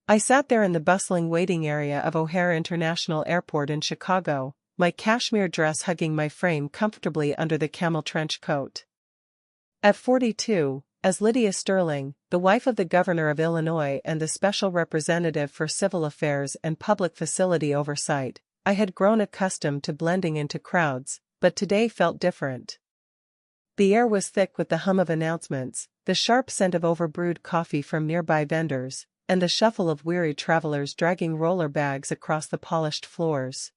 I sat there in the bustling waiting area of O'Hare International Airport in Chicago, my cashmere dress hugging my frame comfortably under the camel trench coat. At 42, as Lydia Sterling, the wife of the governor of Illinois and the special representative for civil affairs and public facility oversight, I had grown accustomed to blending into crowds, but today felt different. The air was thick with the hum of announcements, the sharp scent of overbrewed coffee from nearby vendors, and the shuffle of weary travelers dragging roller bags across the polished floors.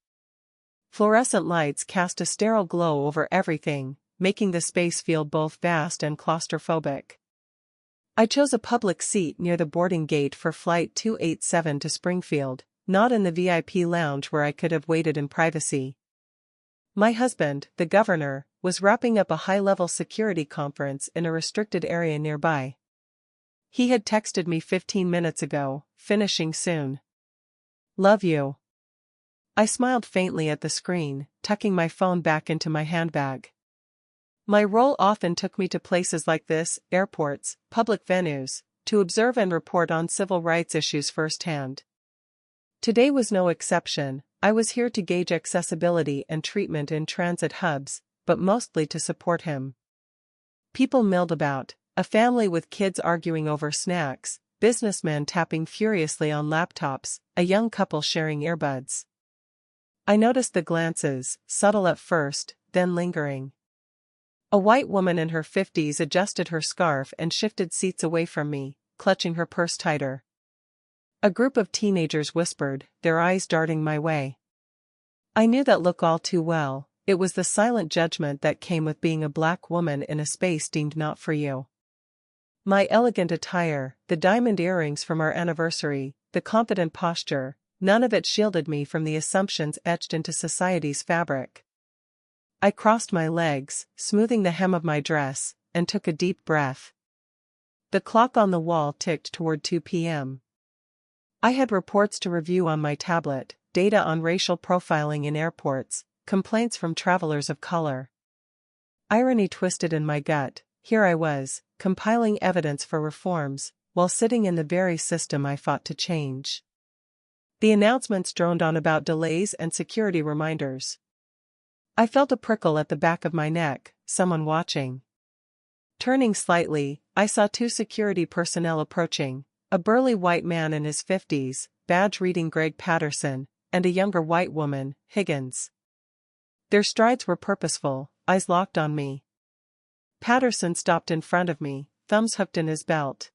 Fluorescent lights cast a sterile glow over everything, making the space feel both vast and claustrophobic. I chose a public seat near the boarding gate for Flight 287 to Springfield, not in the VIP lounge where I could have waited in privacy. My husband, the governor, was wrapping up a high-level security conference in a restricted area nearby. He had texted me 15 minutes ago, finishing soon. Love you. I smiled faintly at the screen, tucking my phone back into my handbag. My role often took me to places like this, airports, public venues, to observe and report on civil rights issues firsthand. Today was no exception. I was here to gauge accessibility and treatment in transit hubs, but mostly to support him. People milled about, a family with kids arguing over snacks, businessmen tapping furiously on laptops, a young couple sharing earbuds. I noticed the glances, subtle at first, then lingering. A white woman in her 50s adjusted her scarf and shifted seats away from me, clutching her purse tighter. A group of teenagers whispered, their eyes darting my way. I knew that look all too well. It was the silent judgment that came with being a black woman in a space deemed not for you. My elegant attire, the diamond earrings from our anniversary, the confident posture, none of it shielded me from the assumptions etched into society's fabric. I crossed my legs, smoothing the hem of my dress, and took a deep breath. The clock on the wall ticked toward 2 p.m. I had reports to review on my tablet, data on racial profiling in airports, complaints from travelers of color. Irony twisted in my gut. Here I was, compiling evidence for reforms, while sitting in the very system I fought to change. The announcements droned on about delays and security reminders. I felt a prickle at the back of my neck, someone watching. Turning slightly, I saw two security personnel approaching, a burly white man in his 50s, badge reading Greg Patterson, and a younger white woman, Higgins. Their strides were purposeful, eyes locked on me. Patterson stopped in front of me, thumbs hooked in his belt.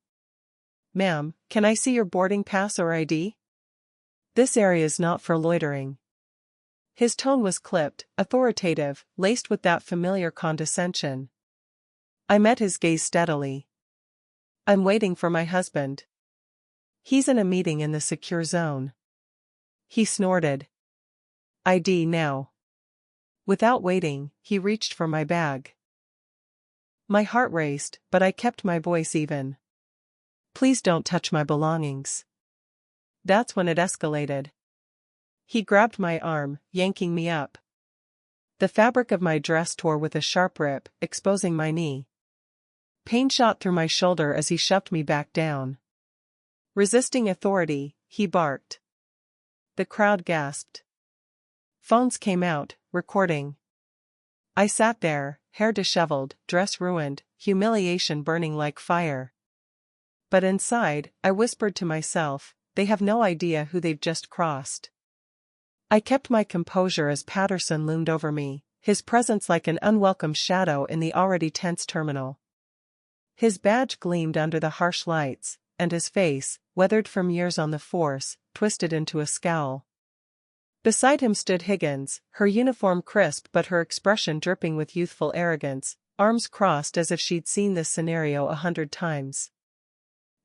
"Ma'am, can I see your boarding pass or ID? This area is not for loitering." His tone was clipped, authoritative, laced with that familiar condescension. I met his gaze steadily. "I'm waiting for my husband. He's in a meeting in the secure zone." He snorted. "ID now." Without waiting, he reached for my bag. My heart raced, but I kept my voice even. "Please don't touch my belongings." That's when it escalated. He grabbed my arm, yanking me up. The fabric of my dress tore with a sharp rip, exposing my knee. Pain shot through my shoulder as he shoved me back down. Resisting authority, he barked. The crowd gasped. Phones came out, recording. I sat there, hair disheveled, dress ruined, humiliation burning like fire. But inside, I whispered to myself, they have no idea who they've just crossed. I kept my composure as Patterson loomed over me, his presence like an unwelcome shadow in the already tense terminal. His badge gleamed under the harsh lights, and his face, weathered from years on the force, twisted into a scowl. Beside him stood Higgins, her uniform crisp but her expression dripping with youthful arrogance, arms crossed as if she'd seen this scenario 100 times.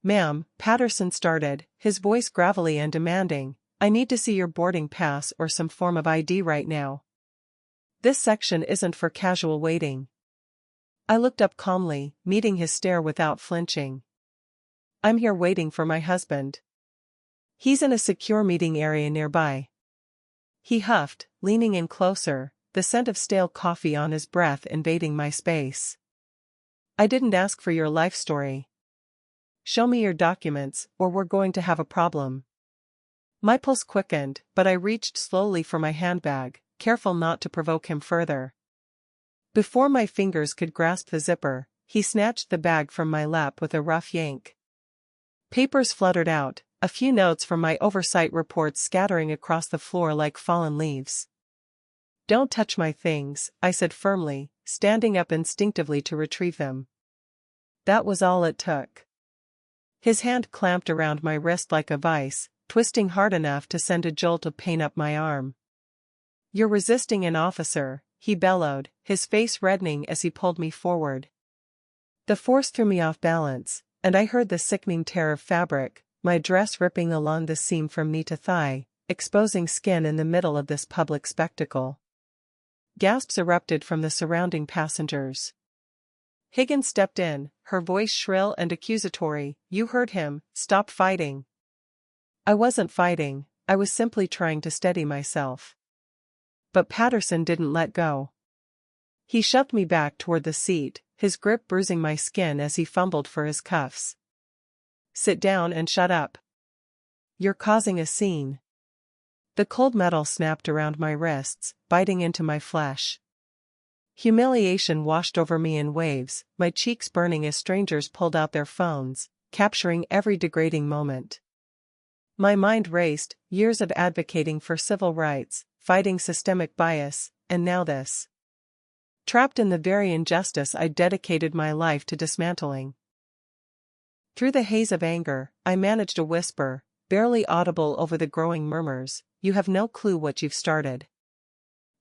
"Ma'am," Patterson started, his voice gravelly and demanding, "I need to see your boarding pass or some form of ID right now. This section isn't for casual waiting." I looked up calmly, meeting his stare without flinching. "I'm here waiting for my husband. He's in a secure meeting area nearby." He huffed, leaning in closer, the scent of stale coffee on his breath invading my space. "I didn't ask for your life story." "Show me your documents, or we're going to have a problem." My pulse quickened, but I reached slowly for my handbag, careful not to provoke him further. Before my fingers could grasp the zipper, he snatched the bag from my lap with a rough yank. Papers fluttered out, a few notes from my oversight reports scattering across the floor like fallen leaves. "Don't touch my things," I said firmly, standing up instinctively to retrieve them. That was all it took. His hand clamped around my wrist like a vice, twisting hard enough to send a jolt of pain up my arm. "You're resisting an officer," he bellowed, his face reddening as he pulled me forward. The force threw me off balance, and I heard the sickening tear of fabric, my dress ripping along the seam from knee to thigh, exposing skin in the middle of this public spectacle. Gasps erupted from the surrounding passengers. Higgins stepped in, her voice shrill and accusatory. "You heard him, stop fighting." I wasn't fighting, I was simply trying to steady myself. But Patterson didn't let go. He shoved me back toward the seat, his grip bruising my skin as he fumbled for his cuffs. "Sit down and shut up. You're causing a scene." The cold metal snapped around my wrists, biting into my flesh. Humiliation washed over me in waves, my cheeks burning as strangers pulled out their phones, capturing every degrading moment. My mind raced, years of advocating for civil rights, fighting systemic bias, and now this. Trapped in the very injustice I dedicated my life to dismantling. Through the haze of anger, I managed a whisper, barely audible over the growing murmurs, "You have no clue what you've started."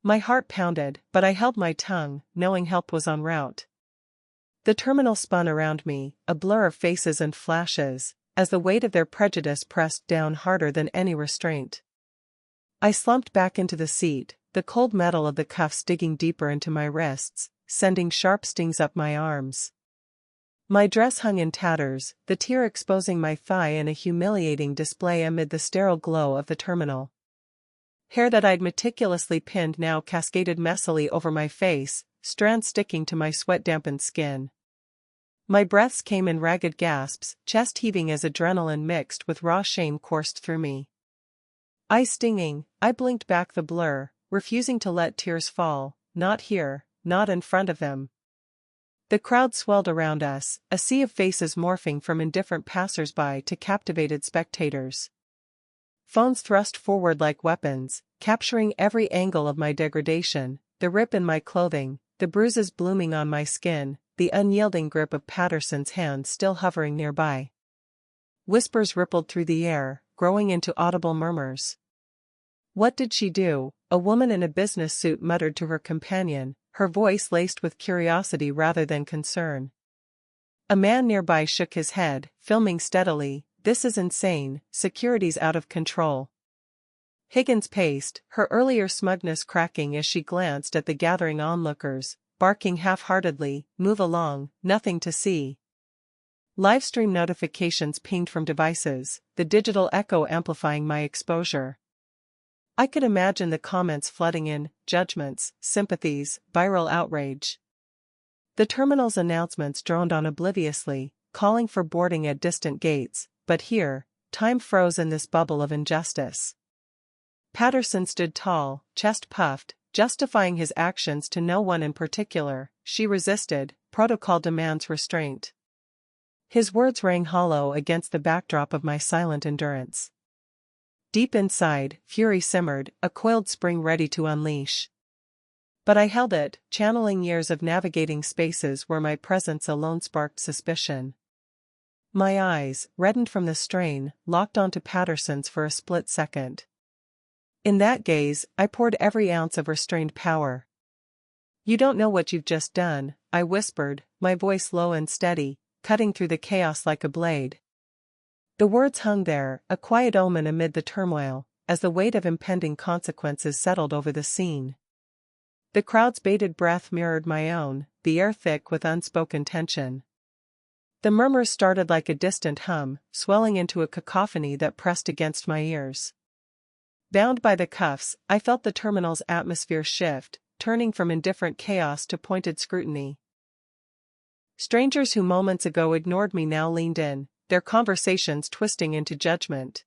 My heart pounded, but I held my tongue, knowing help was en route. The terminal spun around me, a blur of faces and flashes, as the weight of their prejudice pressed down harder than any restraint. I slumped back into the seat, the cold metal of the cuffs digging deeper into my wrists, sending sharp stings up my arms. My dress hung in tatters, the tear exposing my thigh in a humiliating display amid the sterile glow of the terminal. Hair that I'd meticulously pinned now cascaded messily over my face, strands sticking to my sweat-dampened skin. My breaths came in ragged gasps, chest heaving as adrenaline mixed with raw shame coursed through me. Eyes stinging, I blinked back the blur, refusing to let tears fall, not here, not in front of them. The crowd swelled around us, a sea of faces morphing from indifferent passers-by to captivated spectators. Phones thrust forward like weapons, capturing every angle of my degradation, the rip in my clothing, the bruises blooming on my skin, the unyielding grip of Patterson's hand still hovering nearby. Whispers rippled through the air, growing into audible murmurs. "What did she do?" a woman in a business suit muttered to her companion, her voice laced with curiosity rather than concern. A man nearby shook his head, filming steadily. "This is insane, security's out of control." Higgins paced, her earlier smugness cracking as she glanced at the gathering onlookers, barking half-heartedly, "Move along, nothing to see." Livestream notifications pinged from devices, the digital echo amplifying my exposure. I could imagine the comments flooding in, judgments, sympathies, viral outrage. The terminal's announcements droned on obliviously, calling for boarding at distant gates, but here, time froze in this bubble of injustice. Patterson stood tall, chest puffed, justifying his actions to no one in particular. "She resisted, protocol demands restraint." His words rang hollow against the backdrop of my silent endurance. Deep inside, fury simmered, a coiled spring ready to unleash. But I held it, channeling years of navigating spaces where my presence alone sparked suspicion. My eyes, reddened from the strain, locked onto Patterson's for a split second. In that gaze, I poured every ounce of restrained power. "You don't know what you've just done," I whispered, my voice low and steady, cutting through the chaos like a blade. The words hung there, a quiet omen amid the turmoil, as the weight of impending consequences settled over the scene. The crowd's bated breath mirrored my own, the air thick with unspoken tension. The murmurs started like a distant hum, swelling into a cacophony that pressed against my ears. Bound by the cuffs, I felt the terminal's atmosphere shift, turning from indifferent chaos to pointed scrutiny. Strangers who moments ago ignored me now leaned in, their conversations twisting into judgment.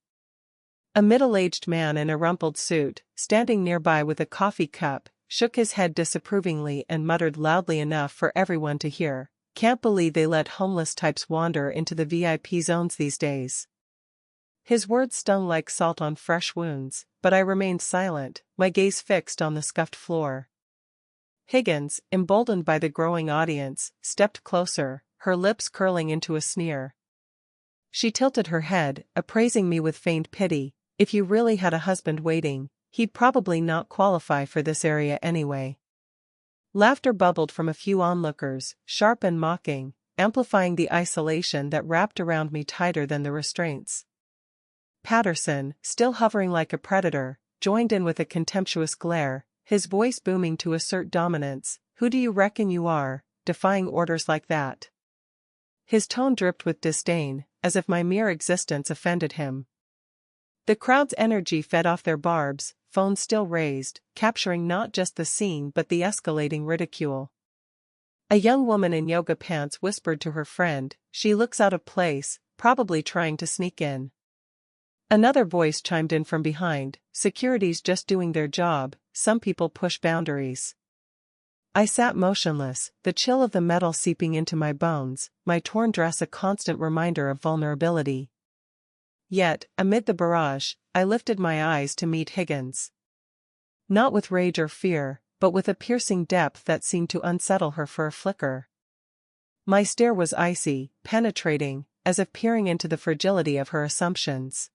A middle-aged man in a rumpled suit, standing nearby with a coffee cup, shook his head disapprovingly and muttered loudly enough for everyone to hear, "Can't believe they let homeless types wander into the VIP zones these days." His words stung like salt on fresh wounds, but I remained silent, my gaze fixed on the scuffed floor. Higgins, emboldened by the growing audience, stepped closer, her lips curling into a sneer. She tilted her head, appraising me with feigned pity. "If you really had a husband waiting, he'd probably not qualify for this area anyway." Laughter bubbled from a few onlookers, sharp and mocking, amplifying the isolation that wrapped around me tighter than the restraints. Patterson, still hovering like a predator, joined in with a contemptuous glare, his voice booming to assert dominance. "Who do you reckon you are, defying orders like that?" His tone dripped with disdain, as if my mere existence offended him. The crowd's energy fed off their barbs, phones still raised, capturing not just the scene but the escalating ridicule. A young woman in yoga pants whispered to her friend, "She looks out of place, probably trying to sneak in." Another voice chimed in from behind, "Security's just doing their job, some people push boundaries." I sat motionless, the chill of the metal seeping into my bones, my torn dress a constant reminder of vulnerability. Yet, amid the barrage, I lifted my eyes to meet Higgins. Not with rage or fear, but with a piercing depth that seemed to unsettle her for a flicker. My stare was icy, penetrating, as if peering into the fragility of her assumptions.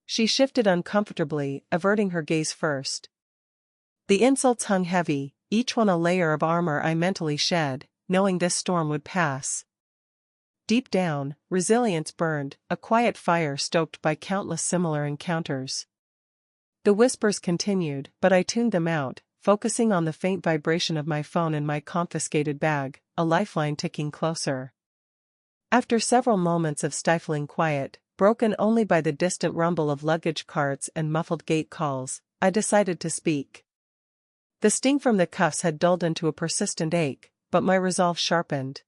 She shifted uncomfortably, averting her gaze first. The insults hung heavy, each one a layer of armor I mentally shed, knowing this storm would pass. Deep down, resilience burned, a quiet fire stoked by countless similar encounters. The whispers continued, but I tuned them out, focusing on the faint vibration of my phone in my confiscated bag, a lifeline ticking closer. After several moments of stifling quiet, broken only by the distant rumble of luggage carts and muffled gate calls, I decided to speak. The sting from the cuffs had dulled into a persistent ache, but my resolve sharpened.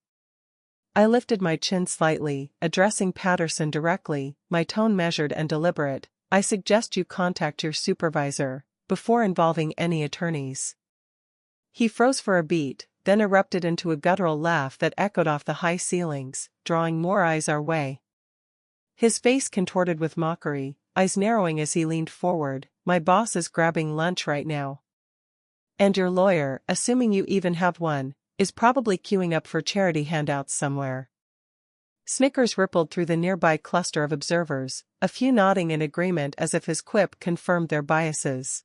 I lifted my chin slightly, addressing Patterson directly, my tone measured and deliberate. "I suggest you contact your supervisor, before involving any attorneys." He froze for a beat, then erupted into a guttural laugh that echoed off the high ceilings, drawing more eyes our way. His face contorted with mockery, eyes narrowing as he leaned forward. "My boss is grabbing lunch right now. And your lawyer, assuming you even have one, is probably queuing up for charity handouts somewhere." Snickers rippled through the nearby cluster of observers, a few nodding in agreement as if his quip confirmed their biases.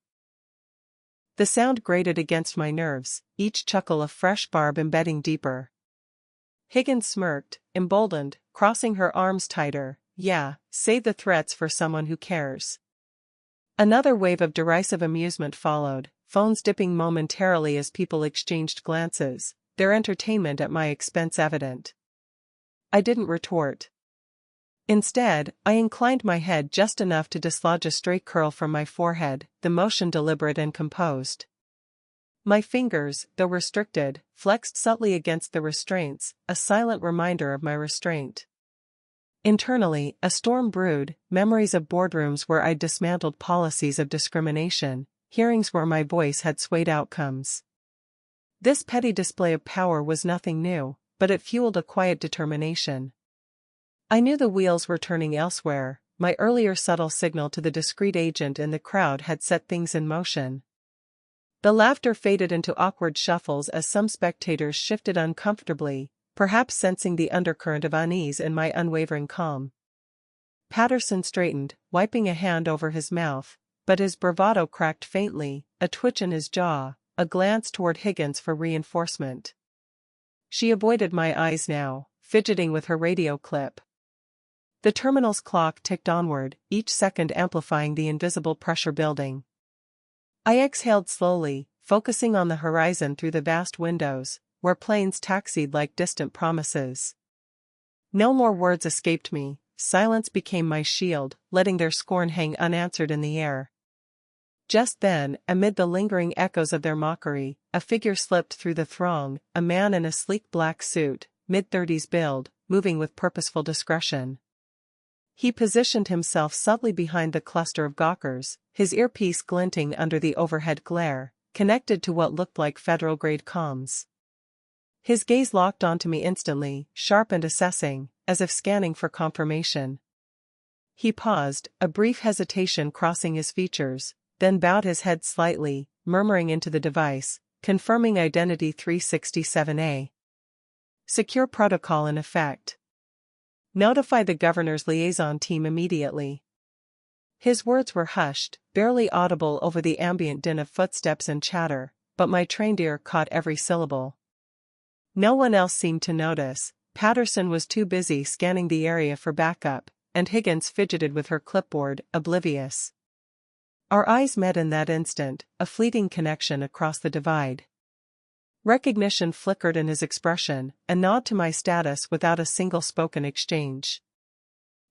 The sound grated against my nerves, each chuckle a fresh barb embedding deeper. Higgins smirked, emboldened, crossing her arms tighter. "Yeah, save the threats for someone who cares." Another wave of derisive amusement followed, phones dipping momentarily as people exchanged glances, their entertainment at my expense evident. I didn't retort. Instead, I inclined my head just enough to dislodge a stray curl from my forehead, the motion deliberate and composed. My fingers, though restricted, flexed subtly against the restraints, a silent reminder of my restraint. Internally, a storm brewed, memories of boardrooms where I'd dismantled policies of discrimination, hearings where my voice had swayed outcomes. This petty display of power was nothing new, but it fueled a quiet determination. I knew the wheels were turning elsewhere, my earlier subtle signal to the discreet agent in the crowd had set things in motion. The laughter faded into awkward shuffles as some spectators shifted uncomfortably, perhaps sensing the undercurrent of unease in my unwavering calm. Patterson straightened, wiping a hand over his mouth, but his bravado cracked faintly, a twitch in his jaw, a glance toward Higgins for reinforcement. She avoided my eyes now, fidgeting with her radio clip. The terminal's clock ticked onward, each second amplifying the invisible pressure building. I exhaled slowly, focusing on the horizon through the vast windows, where planes taxied like distant promises. No more words escaped me, silence became my shield, letting their scorn hang unanswered in the air. Just then, amid the lingering echoes of their mockery, a figure slipped through the throng, a man in a sleek black suit, mid-30s build, moving with purposeful discretion. He positioned himself subtly behind the cluster of gawkers, his earpiece glinting under the overhead glare, connected to what looked like federal-grade comms. His gaze locked onto me instantly, sharp and assessing, as if scanning for confirmation. He paused, a brief hesitation crossing his features, then bowed his head slightly, murmuring into the device, confirming Identity 367A. Secure protocol in effect. Notify the governor's liaison team immediately. His words were hushed, barely audible over the ambient din of footsteps and chatter, but my trained ear caught every syllable. No one else seemed to notice. Patterson was too busy scanning the area for backup, and Higgins fidgeted with her clipboard, oblivious. Our eyes met in that instant, a fleeting connection across the divide. Recognition flickered in his expression, a nod to my status without a single spoken exchange.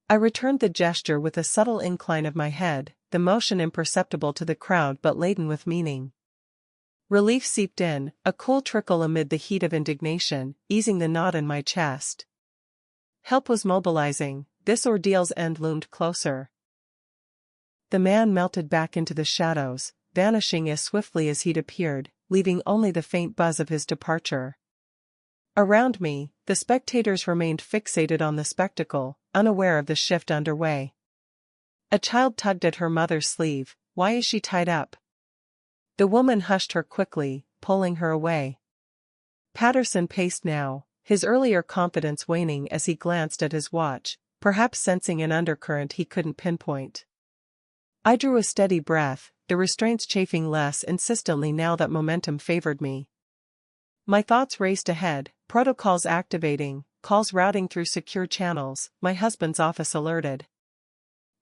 I returned the gesture with a subtle incline of my head, the motion imperceptible to the crowd but laden with meaning. Relief seeped in, a cool trickle amid the heat of indignation, easing the knot in my chest. Help was mobilizing, this ordeal's end loomed closer. The man melted back into the shadows, vanishing as swiftly as he'd appeared, leaving only the faint buzz of his departure. Around me, the spectators remained fixated on the spectacle, unaware of the shift underway. A child tugged at her mother's sleeve. Why is she tied up? The woman hushed her quickly, pulling her away. Patterson paced now, his earlier confidence waning as he glanced at his watch, perhaps sensing an undercurrent he couldn't pinpoint. I drew a steady breath, the restraints chafing less insistently now that momentum favored me. My thoughts raced ahead, protocols activating, calls routing through secure channels, my husband's office alerted.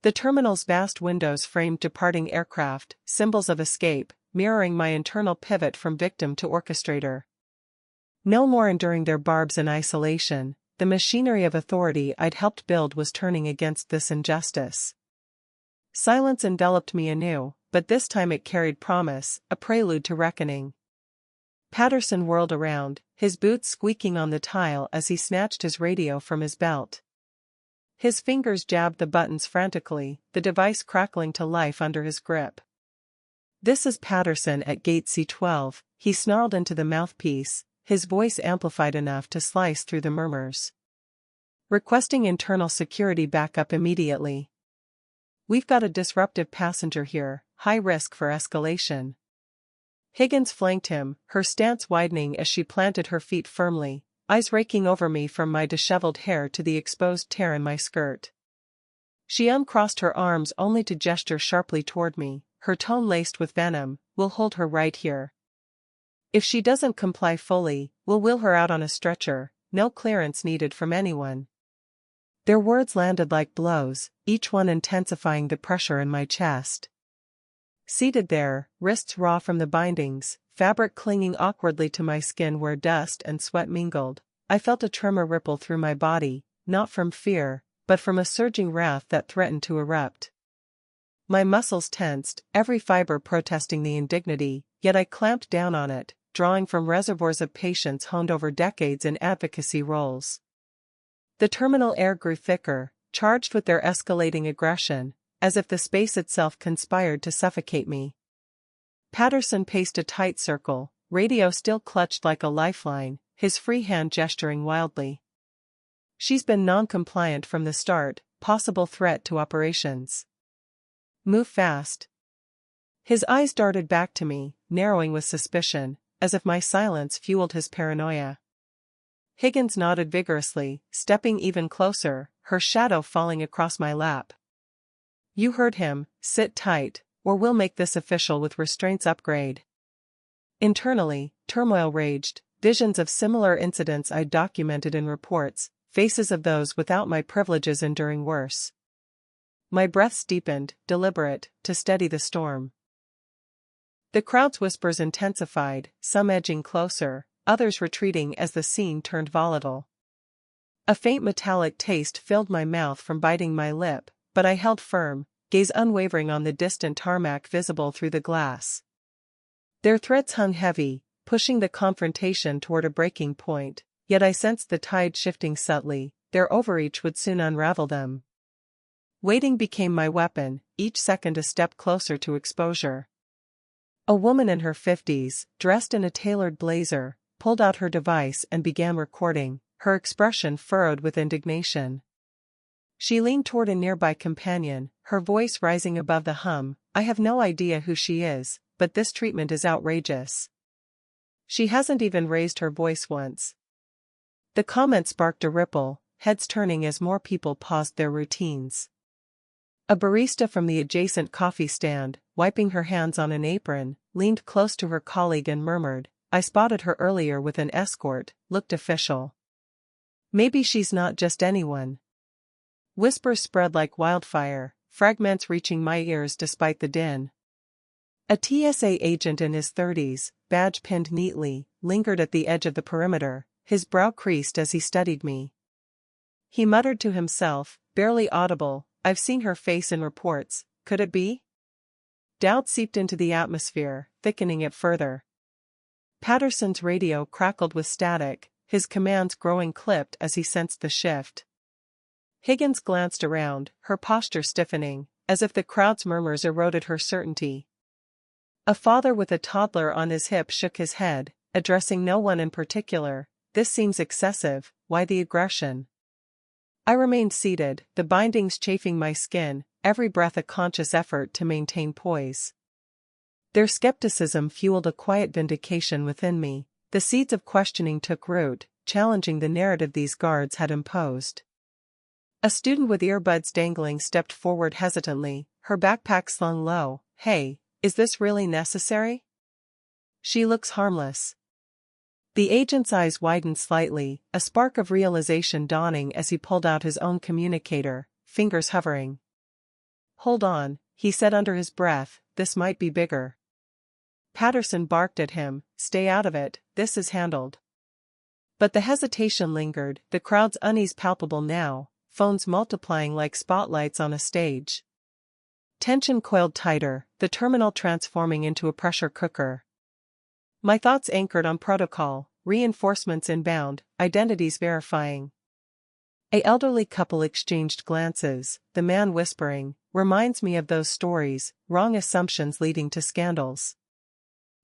The terminal's vast windows framed departing aircraft, symbols of escape, mirroring my internal pivot from victim to orchestrator. No more enduring their barbs in isolation, the machinery of authority I'd helped build was turning against this injustice. Silence enveloped me anew, but this time it carried promise, a prelude to reckoning. Patterson whirled around, his boots squeaking on the tile as he snatched his radio from his belt. His fingers jabbed the buttons frantically, the device crackling to life under his grip. "This is Patterson at Gate C12, he snarled into the mouthpiece, his voice amplified enough to slice through the murmurs. "Requesting internal security backup immediately. We've got a disruptive passenger here, high risk for escalation." Higgins flanked him, her stance widening as she planted her feet firmly, eyes raking over me from my disheveled hair to the exposed tear in my skirt. She uncrossed her arms only to gesture sharply toward me, her tone laced with venom. "We'll hold her right here. If she doesn't comply fully, we'll wheel her out on a stretcher, no clearance needed from anyone." Their words landed like blows, each one intensifying the pressure in my chest. Seated there, wrists raw from the bindings, fabric clinging awkwardly to my skin where dust and sweat mingled, I felt a tremor ripple through my body, not from fear, but from a surging wrath that threatened to erupt. My muscles tensed, every fiber protesting the indignity, yet I clamped down on it, drawing from reservoirs of patience honed over decades in advocacy roles. The terminal air grew thicker, charged with their escalating aggression, as if the space itself conspired to suffocate me. Patterson paced a tight circle, radio still clutched like a lifeline, his free hand gesturing wildly. "She's been non-compliant from the start, possible threat to operations. Move fast." His eyes darted back to me, narrowing with suspicion, as if my silence fueled his paranoia. Higgins nodded vigorously, stepping even closer, her shadow falling across my lap. "You heard him, sit tight, or we'll make this official with restraints upgrade." Internally, turmoil raged, visions of similar incidents I documented in reports, faces of those without my privileges enduring worse. My breath steepened, deliberate, to steady the storm. The crowd's whispers intensified, some edging closer, others retreating as the scene turned volatile. A faint metallic taste filled my mouth from biting my lip, but I held firm, gaze unwavering on the distant tarmac visible through the glass. Their threats hung heavy, pushing the confrontation toward a breaking point, yet I sensed the tide shifting subtly, their overreach would soon unravel them. Waiting became my weapon, each second a step closer to exposure. A woman in her 50s, dressed in a tailored blazer, pulled out her device and began recording, her expression furrowed with indignation. She leaned toward a nearby companion, her voice rising above the hum. "I have no idea who she is, but this treatment is outrageous. She hasn't even raised her voice once." The comment sparked a ripple, heads turning as more people paused their routines. A barista from the adjacent coffee stand, wiping her hands on an apron, leaned close to her colleague and murmured, "I spotted her earlier with an escort, looked official. Maybe she's not just anyone." Whispers spread like wildfire, fragments reaching my ears despite the din. A TSA agent in his 30s, badge pinned neatly, lingered at the edge of the perimeter, his brow creased as he studied me. He muttered to himself, barely audible, "I've seen her face in reports, could it be?" Doubt seeped into the atmosphere, thickening it further. Patterson's radio crackled with static, his commands growing clipped as he sensed the shift. Higgins glanced around, her posture stiffening, as if the crowd's murmurs eroded her certainty. A father with a toddler on his hip shook his head, addressing no one in particular. "This seems excessive, why the aggression?" I remained seated, the bindings chafing my skin, every breath a conscious effort to maintain poise. Their skepticism fueled a quiet vindication within me. The seeds of questioning took root, challenging the narrative these guards had imposed. A student with earbuds dangling stepped forward hesitantly, her backpack slung low. "Hey, is this really necessary?" "She looks harmless." The agent's eyes widened slightly, a spark of realization dawning as he pulled out his own communicator, fingers hovering. "Hold on," he said under his breath, "this might be bigger." Patterson barked at him, "Stay out of it, this is handled." But the hesitation lingered, the crowd's unease palpable now, phones multiplying like spotlights on a stage. Tension coiled tighter, the terminal transforming into a pressure cooker. My thoughts anchored on protocol, reinforcements inbound, identities verifying. A elderly couple exchanged glances, the man whispering, "Reminds me of those stories, wrong assumptions leading to scandals."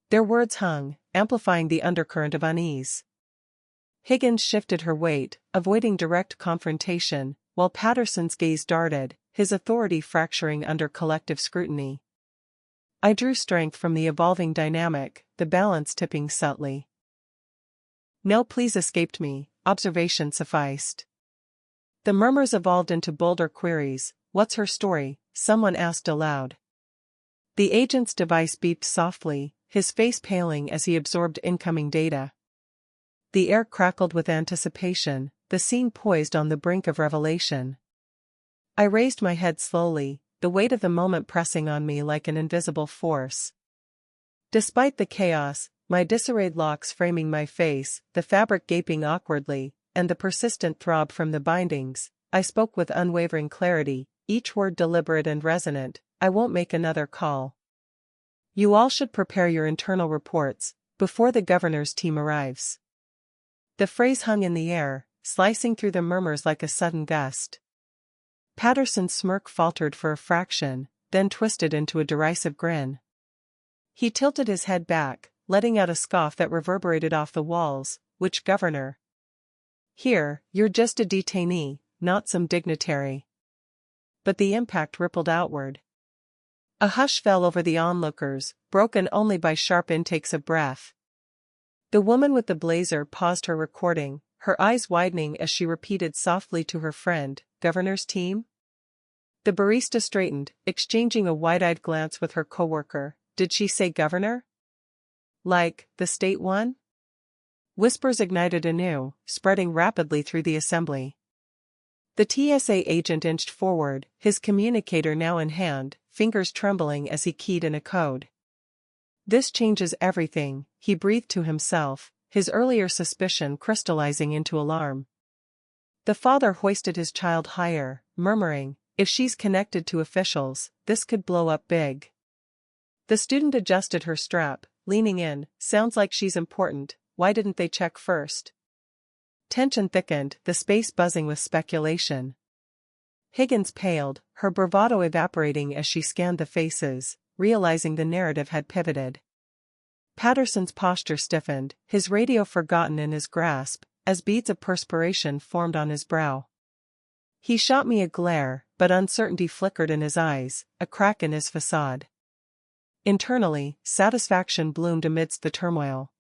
Their words hung, amplifying the undercurrent of unease. Higgins shifted her weight, avoiding direct confrontation, while Patterson's gaze darted, his authority fracturing under collective scrutiny. I drew strength from the evolving dynamic, the balance tipping subtly. "No, please," escaped me, observation sufficed. The murmurs evolved into bolder queries. "What's her story?" someone asked aloud. The agent's device beeped softly, his face paling as he absorbed incoming data. The air crackled with anticipation, the scene poised on the brink of revelation. I raised my head slowly, the weight of the moment pressing on me like an invisible force. Despite the chaos, my disarrayed locks framing my face, the fabric gaping awkwardly, and the persistent throb from the bindings, I spoke with unwavering clarity, each word deliberate and resonant. "I won't make another call. You all should prepare your internal reports, before the governor's team arrives." The phrase hung in the air, slicing through the murmurs like a sudden gust. Patterson's smirk faltered for a fraction, then twisted into a derisive grin. He tilted his head back, letting out a scoff that reverberated off the walls. "Which governor? Here, you're just a detainee, not some dignitary." But the impact rippled outward. A hush fell over the onlookers, broken only by sharp intakes of breath. The woman with the blazer paused her recording, her eyes widening as she repeated softly to her friend, "Governor's team?" The barista straightened, exchanging a wide-eyed glance with her coworker. "Did she say governor? Like, the state one?" Whispers ignited anew, spreading rapidly through the assembly. The TSA agent inched forward, his communicator now in hand, fingers trembling as he keyed in a code. "This changes everything," he breathed to himself, his earlier suspicion crystallizing into alarm. The father hoisted his child higher, murmuring, "If she's connected to officials, this could blow up big." The student adjusted her strap, leaning in. "Sounds like she's important, why didn't they check first?" Tension thickened, the space buzzing with speculation. Higgins paled, her bravado evaporating as she scanned the faces, realizing the narrative had pivoted. Patterson's posture stiffened, his radio forgotten in his grasp, as beads of perspiration formed on his brow. He shot me a glare, but uncertainty flickered in his eyes, a crack in his facade. Internally, satisfaction bloomed amidst the turmoil.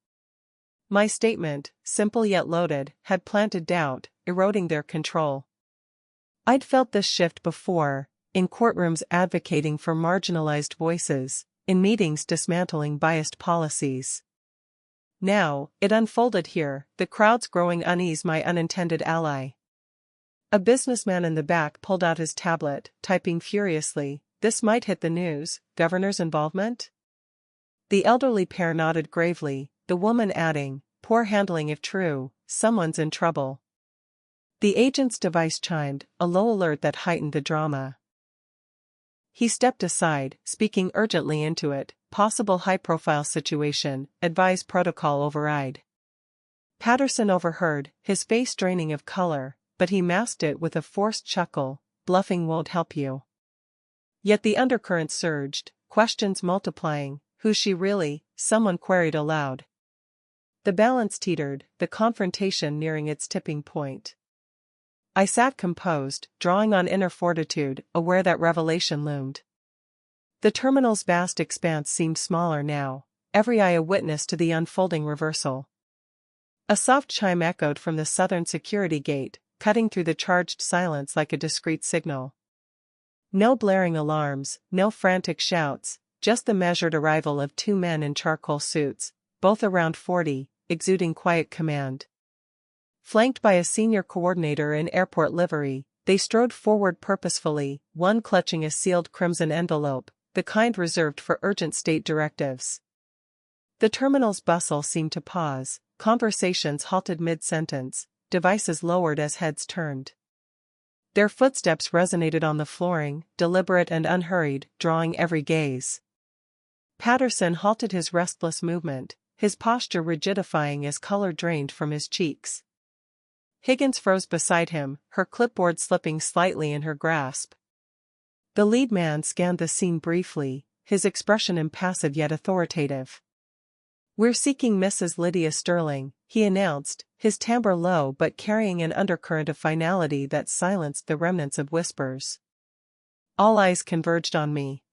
My statement, simple yet loaded, had planted doubt, eroding their control. I'd felt this shift before, in courtrooms advocating for marginalized voices, in meetings dismantling biased policies. Now, it unfolded here, the crowd's growing unease my unintended ally. A businessman in the back pulled out his tablet, typing furiously, "This might hit the news, governor's involvement?" The elderly pair nodded gravely, the woman adding, "Poor handling if true, someone's in trouble." The agent's device chimed, a low alert that heightened the drama. He stepped aside, speaking urgently into it, "Possible high-profile situation, advise protocol override." Patterson overheard, his face draining of color, but he masked it with a forced chuckle, "Bluffing won't help you." Yet the undercurrent surged, questions multiplying, "Who's she really?" someone queried aloud. The balance teetered, the confrontation nearing its tipping point. I sat composed, drawing on inner fortitude, aware that revelation loomed. The terminal's vast expanse seemed smaller now, every eye a witness to the unfolding reversal. A soft chime echoed from the southern security gate, cutting through the charged silence like a discreet signal. No blaring alarms, no frantic shouts, just the measured arrival of two men in charcoal suits, both around 40, exuding quiet command. Flanked by a senior coordinator in airport livery, they strode forward purposefully, one clutching a sealed crimson envelope, the kind reserved for urgent state directives. The terminal's bustle seemed to pause, conversations halted mid-sentence, devices lowered as heads turned. Their footsteps resonated on the flooring, deliberate and unhurried, drawing every gaze. Patterson halted his restless movement, his posture rigidifying as color drained from his cheeks. Higgins froze beside him, her clipboard slipping slightly in her grasp. The lead man scanned the scene briefly, his expression impassive yet authoritative. "We're seeking Mrs. Lydia Sterling," he announced, his timbre low but carrying an undercurrent of finality that silenced the remnants of whispers. All eyes converged on me.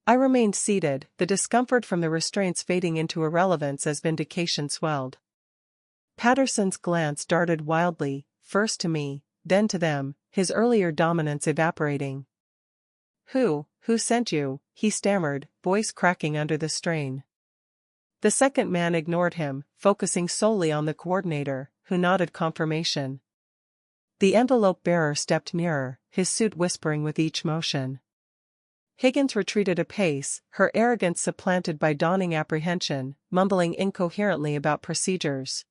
I remained seated, the discomfort from the restraints fading into irrelevance as vindication swelled. Patterson's glance darted wildly, first to me, then to them, his earlier dominance evaporating. Who sent you?" he stammered, voice cracking under the strain. The second man ignored him, focusing solely on the coordinator, who nodded confirmation. The envelope bearer stepped nearer, his suit whispering with each motion. Higgins retreated a pace, her arrogance supplanted by dawning apprehension, mumbling incoherently about procedures.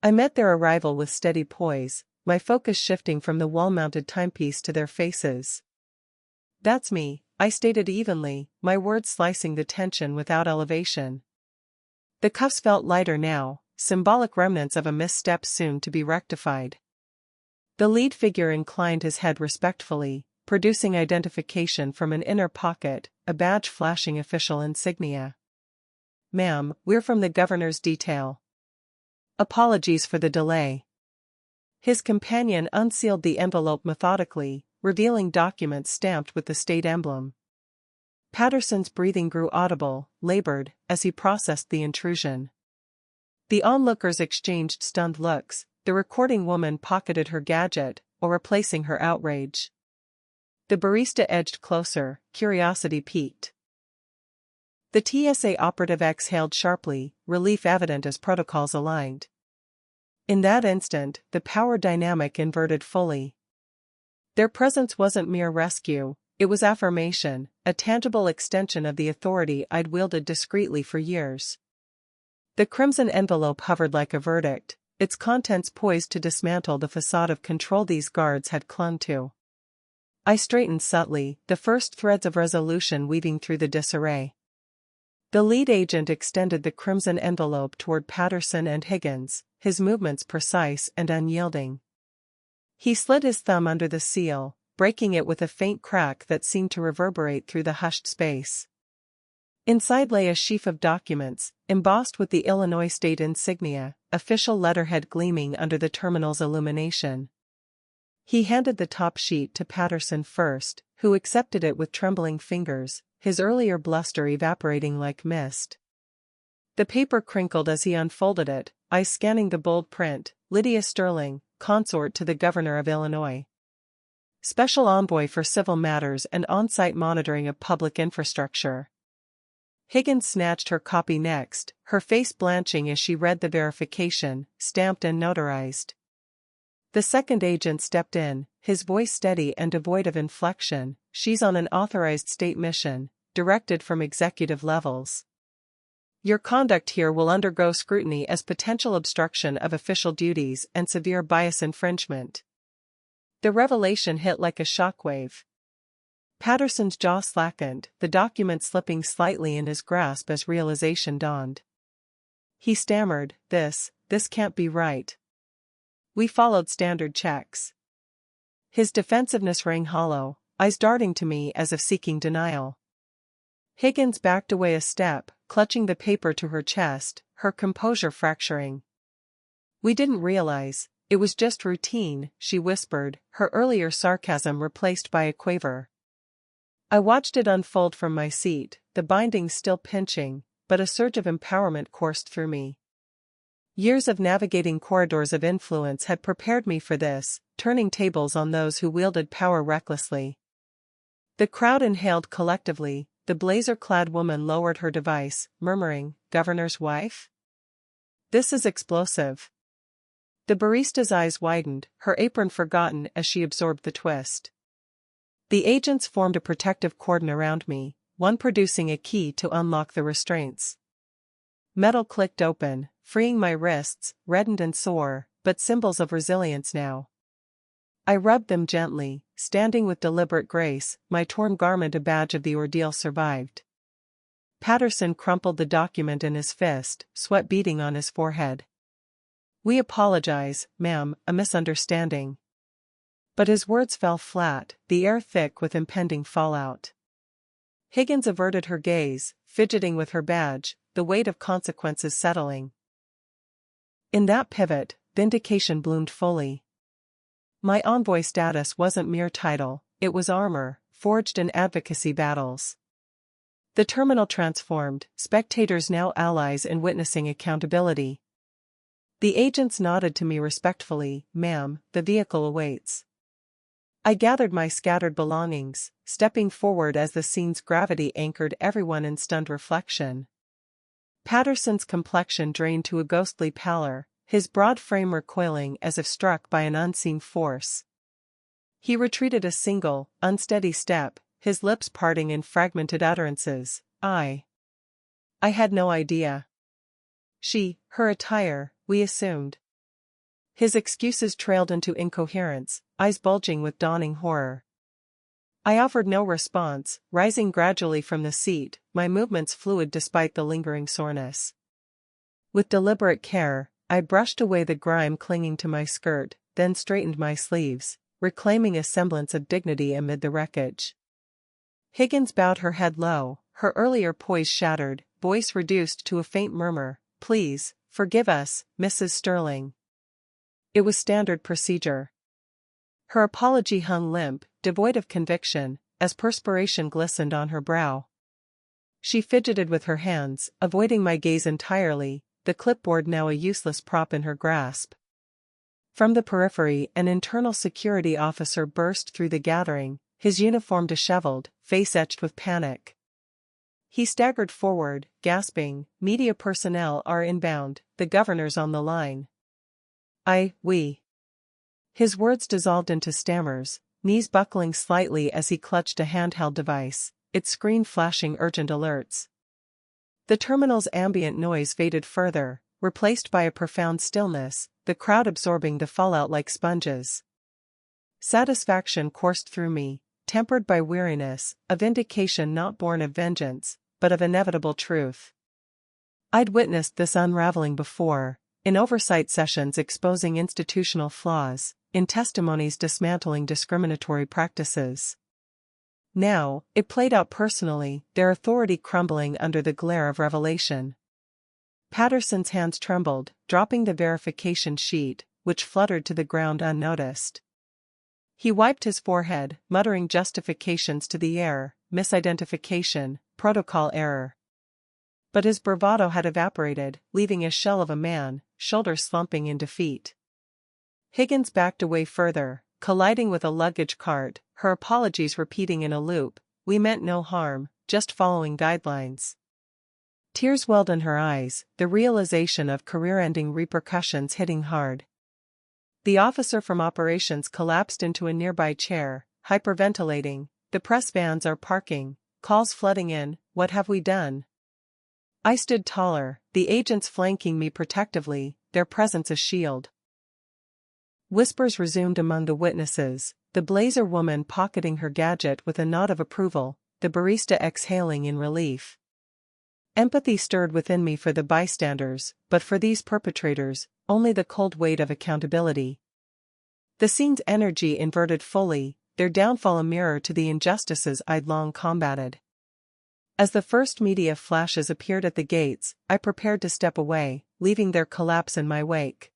I met their arrival with steady poise, my focus shifting from the wall-mounted timepiece to their faces. "That's me," I stated evenly, my words slicing the tension without elevation. The cuffs felt lighter now, symbolic remnants of a misstep soon to be rectified. The lead figure inclined his head respectfully, producing identification from an inner pocket, a badge flashing official insignia. "Ma'am, we're from the governor's detail. Apologies for the delay." His companion unsealed the envelope methodically, revealing documents stamped with the state emblem. Patterson's breathing grew audible, labored, as he processed the intrusion. The onlookers exchanged stunned looks, the recording woman pocketed her gadget, or replacing her outrage. The barista edged closer, curiosity piqued. The TSA operative exhaled sharply, relief evident as protocols aligned. In that instant, the power dynamic inverted fully. Their presence wasn't mere rescue, it was affirmation, a tangible extension of the authority I'd wielded discreetly for years. The crimson envelope hovered like a verdict, its contents poised to dismantle the facade of control these guards had clung to. I straightened subtly, the first threads of resolution weaving through the disarray. The lead agent extended the crimson envelope toward Patterson and Higgins, his movements precise and unyielding. He slid his thumb under the seal, breaking it with a faint crack that seemed to reverberate through the hushed space. Inside lay a sheaf of documents, embossed with the Illinois state insignia, official letterhead gleaming under the terminal's illumination. He handed the top sheet to Patterson first, who accepted it with trembling fingers, his earlier bluster evaporating like mist. The paper crinkled as he unfolded it, eyes scanning the bold print. Lydia Sterling, consort to the governor of Illinois. Special envoy for civil matters and on-site monitoring of public infrastructure. Higgins snatched her copy next, her face blanching as she read the verification, stamped and notarized. The second agent stepped in, his voice steady and devoid of inflection. "She's on an authorized state mission, directed from executive levels. Your conduct here will undergo scrutiny as potential obstruction of official duties and severe bias infringement." The revelation hit like a shockwave. Patterson's jaw slackened, the document slipping slightly in his grasp as realization dawned. He stammered, This can't be right. We followed standard checks." His defensiveness rang hollow, eyes darting to me as if seeking denial. Higgins backed away a step, clutching the paper to her chest, her composure fracturing. "We didn't realize, it was just routine," she whispered, her earlier sarcasm replaced by a quaver. I watched it unfold from my seat, the bindings still pinching, but a surge of empowerment coursed through me. Years of navigating corridors of influence had prepared me for this, turning tables on those who wielded power recklessly. The crowd inhaled collectively. The blazer-clad woman lowered her device, murmuring, "Governor's wife? This is explosive." The barista's eyes widened, her apron forgotten as she absorbed the twist. The agents formed a protective cordon around me, one producing a key to unlock the restraints. Metal clicked open, freeing my wrists, reddened and sore, but symbols of resilience now. I rubbed them gently, standing with deliberate grace, my torn garment a badge of the ordeal survived. Patterson crumpled the document in his fist, sweat beading on his forehead. "We apologize, ma'am, a misunderstanding." But his words fell flat, the air thick with impending fallout. Higgins averted her gaze, fidgeting with her badge, the weight of consequences settling. In that pivot, vindication bloomed fully. My envoy status wasn't mere title, it was armor, forged in advocacy battles. The terminal transformed, spectators now allies in witnessing accountability. The agents nodded to me respectfully, "Ma'am, the vehicle awaits." I gathered my scattered belongings, stepping forward as the scene's gravity anchored everyone in stunned reflection. Patterson's complexion drained to a ghostly pallor, his broad frame recoiling as if struck by an unseen force. He retreated a single, unsteady step, his lips parting in fragmented utterances. I had no idea. Her attire, we assumed." His excuses trailed into incoherence, eyes bulging with dawning horror. I offered no response, rising gradually from the seat, my movements fluid despite the lingering soreness. With deliberate care, I brushed away the grime clinging to my skirt, then straightened my sleeves, reclaiming a semblance of dignity amid the wreckage. Higgins bowed her head low, her earlier poise shattered, voice reduced to a faint murmur, "Please, forgive us, Mrs. Sterling." It was standard procedure. Her apology hung limp, devoid of conviction, as perspiration glistened on her brow. She fidgeted with her hands, avoiding my gaze entirely, the clipboard now a useless prop in her grasp. From the periphery, an internal security officer burst through the gathering, his uniform disheveled, face etched with panic. He staggered forward, gasping, "Media personnel are inbound, the governor's on the line." We. His words dissolved into stammers, knees buckling slightly as he clutched a handheld device, its screen flashing urgent alerts. The terminal's ambient noise faded further, replaced by a profound stillness, the crowd absorbing the fallout like sponges. Satisfaction coursed through me, tempered by weariness, a vindication not born of vengeance, but of inevitable truth. I'd witnessed this unraveling before, in oversight sessions exposing institutional flaws, in testimonies dismantling discriminatory practices. Now, it played out personally, their authority crumbling under the glare of revelation. Patterson's hands trembled, dropping the verification sheet, which fluttered to the ground unnoticed. He wiped his forehead, muttering justifications to the air, misidentification, protocol error. But his bravado had evaporated, leaving a shell of a man, shoulders slumping in defeat. Higgins backed away further, colliding with a luggage cart, her apologies repeating in a loop, "We meant no harm, just following guidelines." Tears welled in her eyes, the realization of career-ending repercussions hitting hard. The officer from operations collapsed into a nearby chair, hyperventilating. "The press vans are parking, calls flooding in, what have we done?" I stood taller, the agents flanking me protectively, their presence a shield. Whispers resumed among the witnesses, the blazer woman pocketing her gadget with a nod of approval, the barista exhaling in relief. Empathy stirred within me for the bystanders, but for these perpetrators, only the cold weight of accountability. The scene's energy inverted fully, their downfall a mirror to the injustices I'd long combated. As the first media flashes appeared at the gates, I prepared to step away, leaving their collapse in my wake.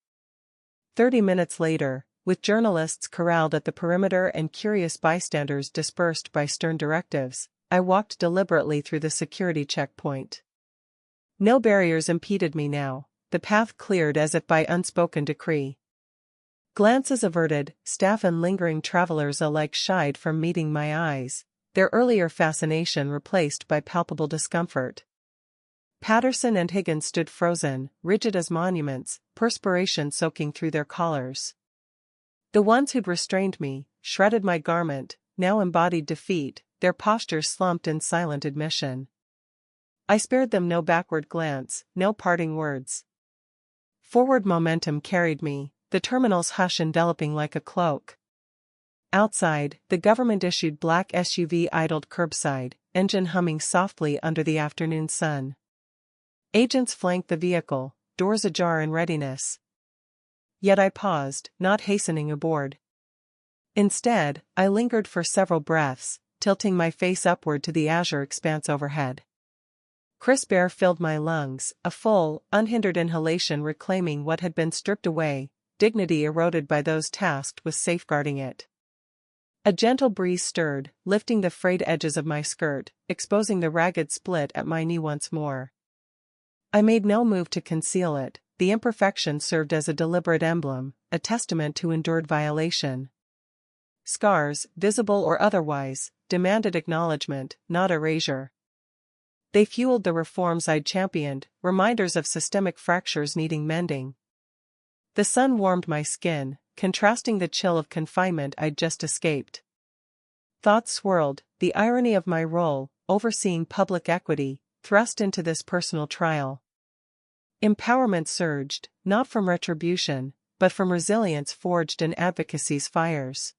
30 minutes later, with journalists corralled at the perimeter and curious bystanders dispersed by stern directives, I walked deliberately through the security checkpoint. No barriers impeded me now, the path cleared as if by unspoken decree. Glances averted, staff and lingering travelers alike shied from meeting my eyes, their earlier fascination replaced by palpable discomfort. Patterson and Higgins stood frozen, rigid as monuments, perspiration soaking through their collars. The ones who'd restrained me, shredded my garment, now embodied defeat, their postures slumped in silent admission. I spared them no backward glance, no parting words. Forward momentum carried me, the terminal's hush enveloping like a cloak. Outside, the government-issued black SUV idled curbside, engine humming softly under the afternoon sun. Agents flanked the vehicle, doors ajar in readiness. Yet I paused, not hastening aboard. Instead, I lingered for several breaths, tilting my face upward to the azure expanse overhead. Crisp air filled my lungs, a full, unhindered inhalation reclaiming what had been stripped away, dignity eroded by those tasked with safeguarding it. A gentle breeze stirred, lifting the frayed edges of my skirt, exposing the ragged split at my knee once more. I made no move to conceal it, the imperfection served as a deliberate emblem, a testament to endured violation. Scars, visible or otherwise, demanded acknowledgement, not erasure. They fueled the reforms I'd championed, reminders of systemic fractures needing mending. The sun warmed my skin, contrasting the chill of confinement I'd just escaped. Thoughts swirled, the irony of my role, overseeing public equity, thrust into this personal trial. Empowerment surged, not from retribution, but from resilience forged in advocacy's fires.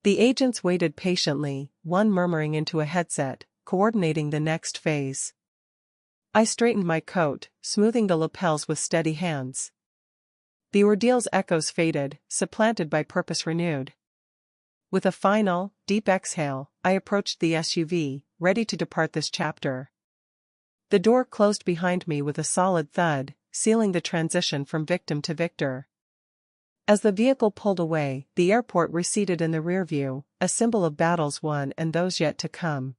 The agents waited patiently, one murmuring into a headset, coordinating the next phase. I straightened my coat, smoothing the lapels with steady hands. The ordeal's echoes faded, supplanted by purpose renewed. With a final, deep exhale, I approached the SUV, ready to depart this chapter. The door closed behind me with a solid thud, sealing the transition from victim to victor. As the vehicle pulled away, the airport receded in the rearview, a symbol of battles won and those yet to come.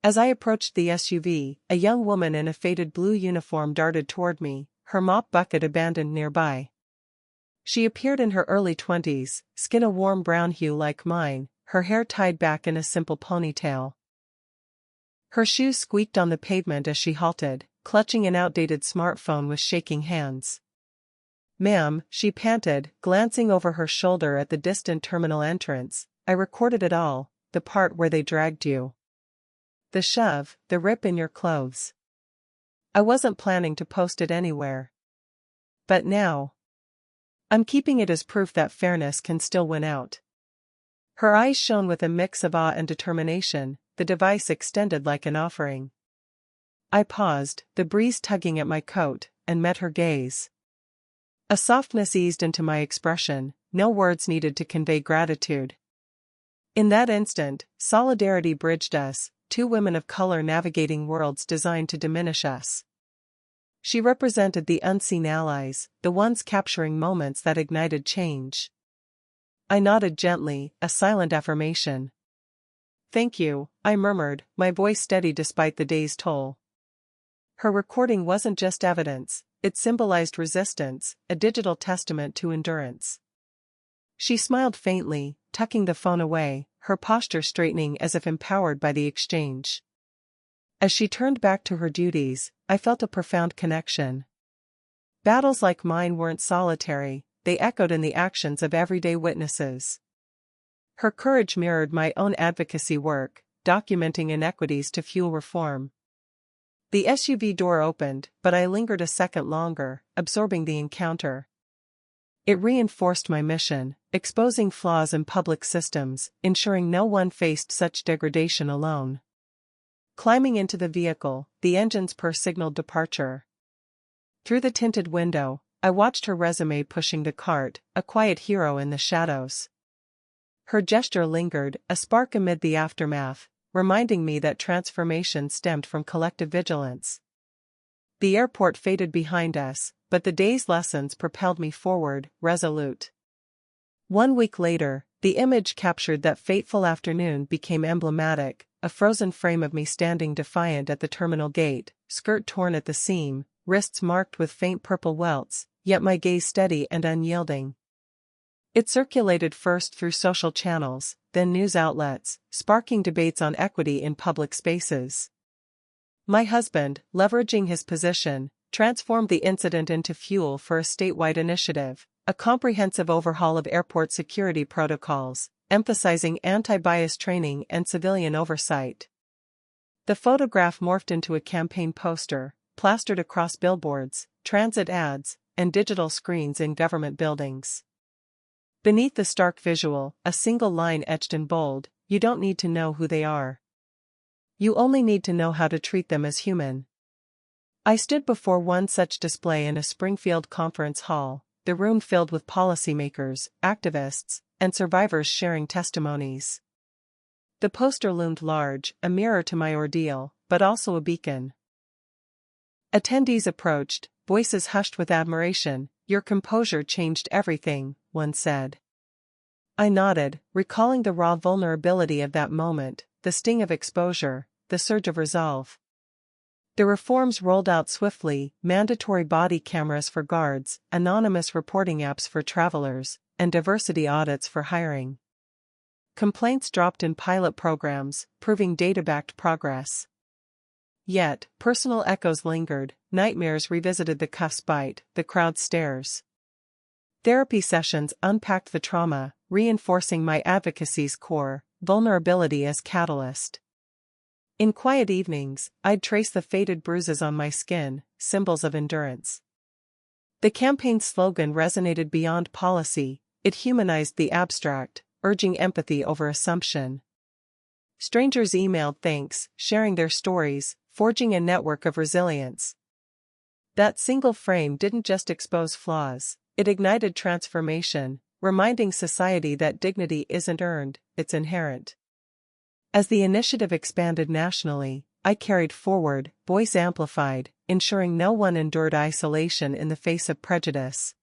As I approached the SUV, a young woman in a faded blue uniform darted toward me, her mop bucket abandoned nearby. She appeared in her early 20s, skin a warm brown hue like mine, her hair tied back in a simple ponytail. Her shoes squeaked on the pavement as she halted, clutching an outdated smartphone with shaking hands. "Ma'am," she panted, glancing over her shoulder at the distant terminal entrance, "I recorded it all, the part where they dragged you. The shove, the rip in your clothes. I wasn't planning to post it anywhere. But now, I'm keeping it as proof that fairness can still win out." Her eyes shone with a mix of awe and determination, the device extended like an offering. I paused, the breeze tugging at my coat, and met her gaze. A softness eased into my expression, no words needed to convey gratitude. In that instant, solidarity bridged us, two women of color navigating worlds designed to diminish us. She represented the unseen allies, the ones capturing moments that ignited change. I nodded gently, a silent affirmation. "Thank you," I murmured, my voice steady despite the day's toll. Her recording wasn't just evidence, it symbolized resistance, a digital testament to endurance. She smiled faintly, tucking the phone away, her posture straightening as if empowered by the exchange. As she turned back to her duties, I felt a profound connection. Battles like mine weren't solitary, they echoed in the actions of everyday witnesses. Her courage mirrored my own advocacy work, documenting inequities to fuel reform. The SUV door opened, but I lingered a second longer, absorbing the encounter. It reinforced my mission, exposing flaws in public systems, ensuring no one faced such degradation alone. Climbing into the vehicle, the engine's purr signaled departure. Through the tinted window, I watched her resume pushing the cart, a quiet hero in the shadows. Her gesture lingered, a spark amid the aftermath, reminding me that transformation stemmed from collective vigilance. The airport faded behind us, but the day's lessons propelled me forward, resolute. 1 week later, the image captured that fateful afternoon became emblematic, a frozen frame of me standing defiant at the terminal gate, skirt torn at the seam, wrists marked with faint purple welts, yet my gaze steady and unyielding. It circulated first through social channels, then news outlets, sparking debates on equity in public spaces. My husband, leveraging his position, transformed the incident into fuel for a statewide initiative, a comprehensive overhaul of airport security protocols, emphasizing anti-bias training and civilian oversight. The photograph morphed into a campaign poster, plastered across billboards, transit ads, and digital screens in government buildings. Beneath the stark visual, a single line etched in bold: "You don't need to know who they are. You only need to know how to treat them as human." I stood before one such display in a Springfield conference hall, the room filled with policymakers, activists, and survivors sharing testimonies. The poster loomed large, a mirror to my ordeal, but also a beacon. Attendees approached, voices hushed with admiration. "Your composure changed everything," one said. I nodded, recalling the raw vulnerability of that moment, the sting of exposure, the surge of resolve. The reforms rolled out swiftly: mandatory body cameras for guards, anonymous reporting apps for travelers, and diversity audits for hiring. Complaints dropped in pilot programs, proving data-backed progress. Yet, personal echoes lingered, nightmares revisited the cuffs bite, the crowd stares. Therapy sessions unpacked the trauma, reinforcing my advocacy's core: vulnerability as catalyst. In quiet evenings, I'd trace the faded bruises on my skin, symbols of endurance. The campaign's slogan resonated beyond policy, it humanized the abstract, urging empathy over assumption. Strangers emailed thanks, sharing their stories, forging a network of resilience. That single frame didn't just expose flaws, it ignited transformation, reminding society that dignity isn't earned, it's inherent. As the initiative expanded nationally, I carried forward, voice amplified, ensuring no one endured isolation in the face of prejudice.